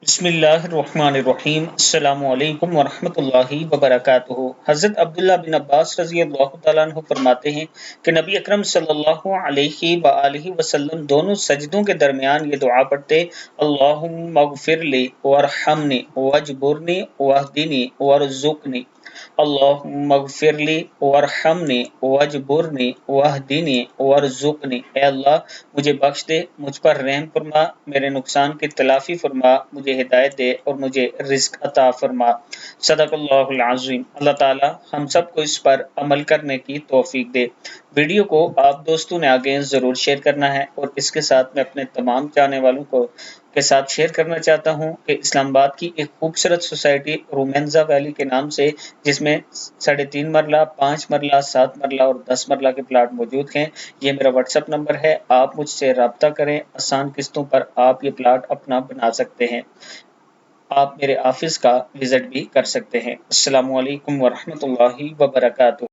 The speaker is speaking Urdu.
بسم اللہ الرحمن الرحیم، السلام علیکم ورحمۃ اللہ وبرکاتہ۔ حضرت عبداللہ بن عباس رضی اللہ تعالیٰ عنہ فرماتے ہیں کہ نبی اکرم صلی اللہ علیہ وآلہ وسلم دونوں سجدوں کے درمیان یہ دعا پڑھتے: اللہم اغفر لی وارحمنی واجبرنی واہدنی وارزقنی۔ اللہم اغفر لی وارحمنی واجبرنی واہدنی وارزقنی۔ اے اللہ مجھے بخش دے، مجھ پر رحم فرما، میرے نقصان کی تلافی فرما، مجھے ہدایت دے اور مجھے رزق عطا فرما۔ صدق اللہ العظیم۔ اللہ تعالی ہم سب کو اس پر عمل کرنے کی توفیق دے۔ ویڈیو کو آپ دوستوں نے آگے ضرور شیئر کرنا ہے، اور اس کے ساتھ میں اپنے تمام چاہنے والوں کو کے ساتھ شیئر کرنا چاہتا ہوں کہ اسلام آباد کی ایک خوبصورت سوسائٹی رومینزا ویلی کے نام سے، جس میں 3.5 مرلہ، 5 مرلہ، 7 مرلہ اور 10 مرلہ کے پلاٹ موجود ہیں۔ یہ میرا واٹس ایپ نمبر ہے، آپ مجھ سے رابطہ کریں، آسان قسطوں پر آپ یہ پلاٹ اپنا بنا سکتے ہیں۔ آپ میرے آفس کا وزٹ بھی کر سکتے ہیں۔ السلام علیکم ورحمۃ اللہ وبرکاتہ۔